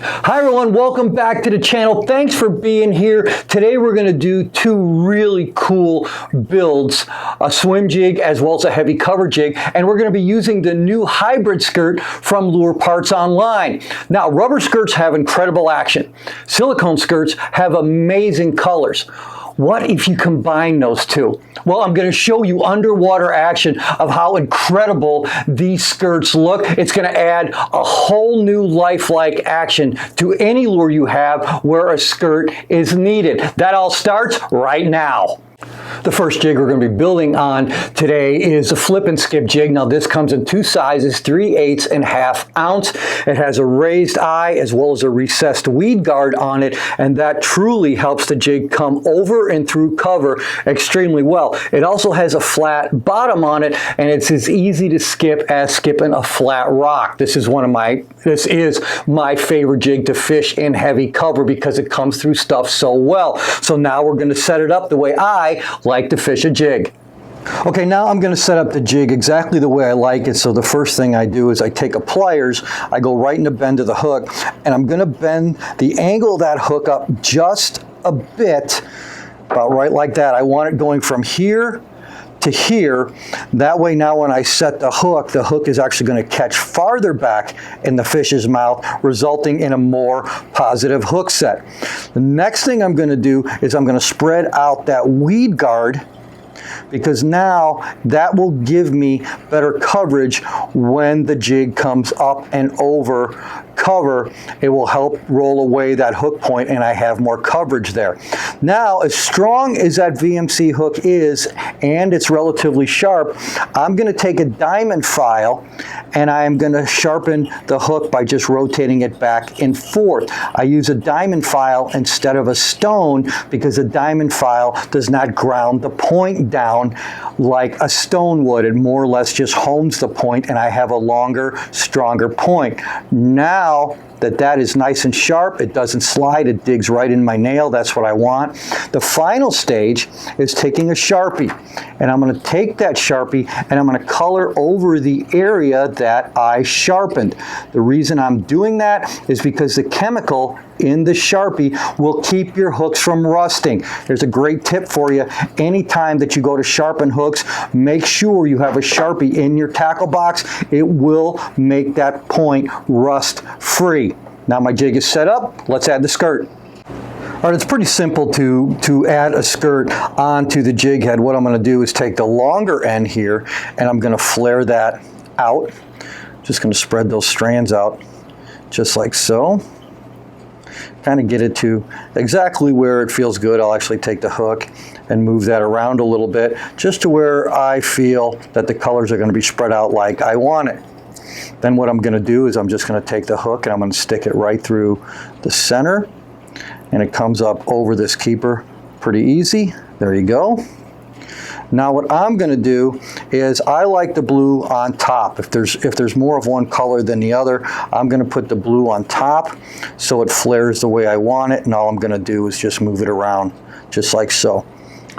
Hi everyone, welcome back to the channel. Thanks for being here. Today we're going to do two really cool builds, a swim jig as well as a heavy cover jig, and we're going to be using the new hybrid skirt from Lure Parts Online. Now, rubber skirts have incredible action. Silicone skirts have amazing colors. What if you combine those two? Well, I'm going to show you underwater action of how incredible these skirts look. It's going to add a whole new lifelike action to any lure you have where a skirt is needed. That all starts right now. The first jig we're going to be building on today is a flip and skip jig. Now this comes in two sizes, 3/8 and 1/2 ounce. It has a raised eye as well as a recessed weed guard on it, and that truly helps the jig come over and through cover extremely well. It also has a flat bottom on it, and it's as easy to skip as skipping a flat rock. This is my favorite jig to fish in heavy cover because it comes through stuff so well. So now we're going to set it up the way I like to fish a jig. Okay, now I'm going to set up the jig exactly the way I like it. So the first thing I do is I take a pliers, I go right in the bend of the hook, and I'm going to bend the angle of that hook up just a bit, about right like that. I want it going from here to here. That way now when I set the hook is actually going to catch farther back in the fish's mouth, resulting in a more positive hook set. The next thing I'm going to do is I'm going to spread out that weed guard, because now that will give me better coverage when the jig comes up and over cover. It will help roll away that hook point and I have more coverage there. Now, as strong as that VMC hook is, and it's relatively sharp, I'm going to take a diamond file and I'm going to sharpen the hook by just rotating it back and forth. I use a diamond file instead of a stone because a diamond file does not ground the point down like a stone would. It more or less just hones the point and I have a longer, stronger point. Now that is nice and sharp, it doesn't slide, it digs right in my nail. That's what I want. The final stage is taking a Sharpie, and I'm going to take that Sharpie and I'm going to color over the area that I sharpened. The reason I'm doing that is because the chemical in the Sharpie will keep your hooks from rusting. There's a great tip for you. Anytime that you go to sharpen hooks, make sure you have a Sharpie in your tackle box. It will make that point rust free. Now my jig is set up. Let's add the skirt. All right, it's pretty simple to add a skirt onto the jig head. What I'm going to do is take the longer end here and I'm going to flare that out. Just going to spread those strands out just like so. Kind of get it to exactly where it feels good. I'll actually take the hook and move that around a little bit just to where I feel that the colors are going to be spread out like I want it. Then what I'm going to do is I'm just going to take the hook and I'm going to stick it right through the center, and it comes up over this keeper pretty easy. There you go. Now what I'm going to do is I like the blue on top. If there's more of one color than the other, I'm going to put the blue on top so it flares the way I want it, and all I'm going to do is just move it around just like so.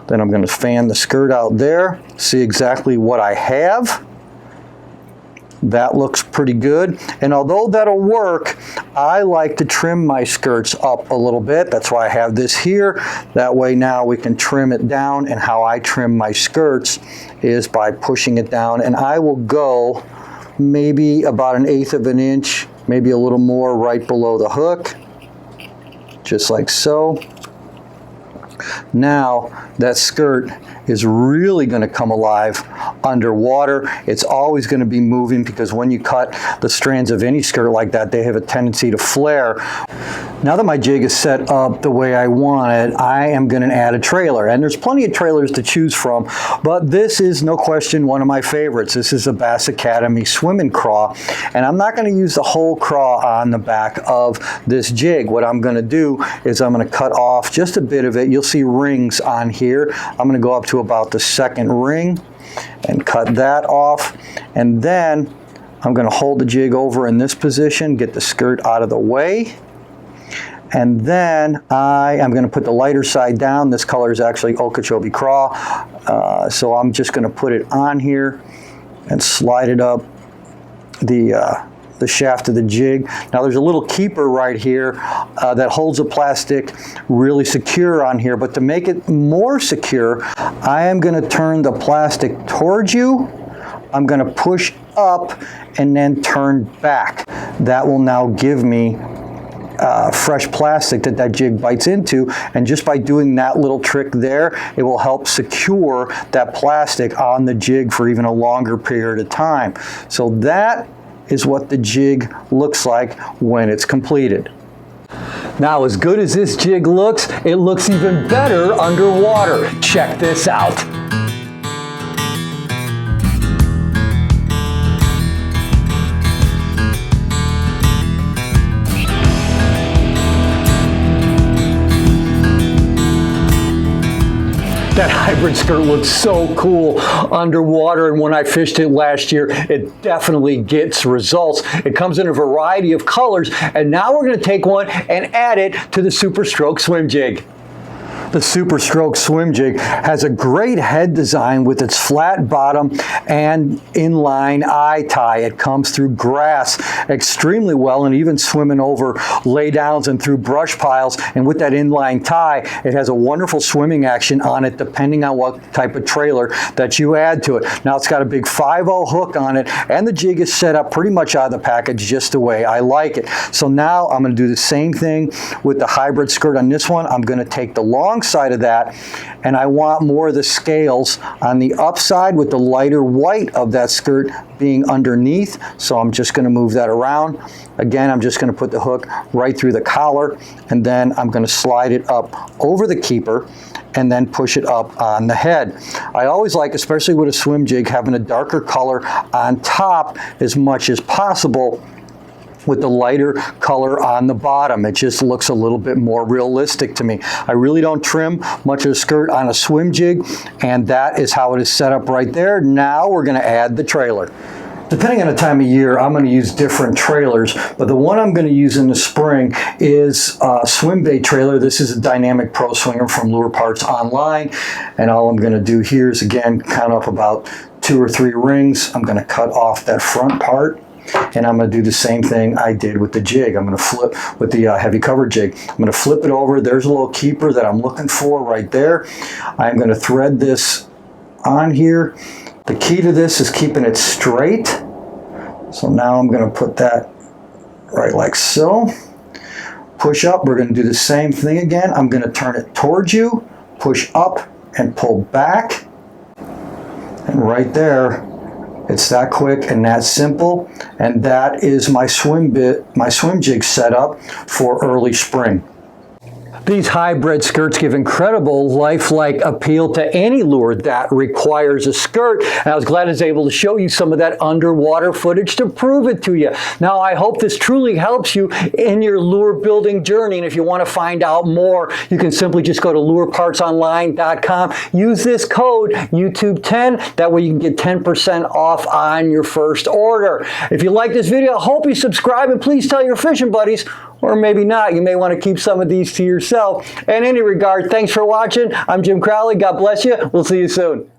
Then I'm going to fan the skirt out there, see exactly what I have. That looks pretty good, and although that'll work, I like to trim my skirts up a little bit. That's why I have this here. That way now we can trim it down, and how I trim my skirts is by pushing it down, and I will go maybe about 1/8 of an inch, maybe a little more right below the hook, just like so. Now that skirt is really going to come alive underwater. It's always going to be moving because when you cut the strands of any skirt like that, they have a tendency to flare. Now that my jig is set up the way I want it, I am going to add a trailer. And there's plenty of trailers to choose from, but this is no question one of my favorites. This is a Bass Academy swimming craw, and I'm not going to use the whole craw on the back of this jig. What I'm going to do is I'm going to cut off just a bit of it. You'll see rings on here. I'm going to go up to about the second ring and cut that off, and then I'm going to hold the jig over in this position, get the skirt out of the way, and then I am going to put the lighter side down. This color is actually Okeechobee craw, so I'm just going to put it on here and slide it up the the shaft of the jig. Now there's a little keeper right here that holds the plastic really secure on here, but to make it more secure, I am going to turn the plastic towards you. I'm going to push up and then turn back. That will now give me fresh plastic that jig bites into, and just by doing that little trick there, it will help secure that plastic on the jig for even a longer period of time. So that is what the jig looks like when it's completed. Now, as good as this jig looks, it looks even better underwater. Check this out. That hybrid skirt looks so cool underwater, and when I fished it last year, it definitely gets results. It comes in a variety of colors, and now we're going to take one and add it to the Super Stroke swim jig. The Super Stroke swim jig has a great head design with its flat bottom and inline eye tie. It comes through grass extremely well, and even swimming over laydowns and through brush piles. And with that inline tie, it has a wonderful swimming action on it depending on what type of trailer that you add to it. Now it's got a big 5/0 hook on it, and the jig is set up pretty much out of the package just the way I like it. So now I'm going to do the same thing with the hybrid skirt on this one. I'm going to take the long side of that, and I want more of the scales on the upside with the lighter white of that skirt being underneath. So I'm just going to move that around. Again, I'm just going to put the hook right through the collar, and then I'm going to slide it up over the keeper and then push it up on the head. I always like, especially with a swim jig, having a darker color on top as much as possible, with the lighter color on the bottom. It just looks a little bit more realistic to me. I really don't trim much of the skirt on a swim jig, and that is how it is set up right there. Now we're going to add the trailer. Depending on the time of year, I'm going to use different trailers, but the one I'm going to use in the spring is a Swimbait trailer. This is a Dynamic Pro Swinger from Lure Parts Online, and all I'm going to do here is, again, count up about 2 or 3 rings. I'm going to cut off that front part, and I'm going to do the same thing I did with the jig. I'm going to flip with the heavy cover jig. I'm going to flip it over. There's a little keeper that I'm looking for right there. I'm going to thread this on here. The key to this is keeping it straight. So now I'm going to put that right like so. Push up. We're going to do the same thing again. I'm going to turn it towards you, push up, and pull back. And right there, it's that quick and that simple, and that is my swim jig setup for early spring. These hybrid skirts give incredible lifelike appeal to any lure that requires a skirt, and I was glad I was able to show you some of that underwater footage to prove it to you. Now, I hope this truly helps you in your lure building journey, and if you want to find out more, you can simply just go to lurepartsonline.com. Use this code YouTube10. That way you can get 10% off on your first order. If you like this video, I hope you subscribe, and please tell your fishing buddies, or maybe not. You may want to keep some of these to yourself. In any regard, thanks for watching. I'm Jim Crowley. God bless you. We'll see you soon.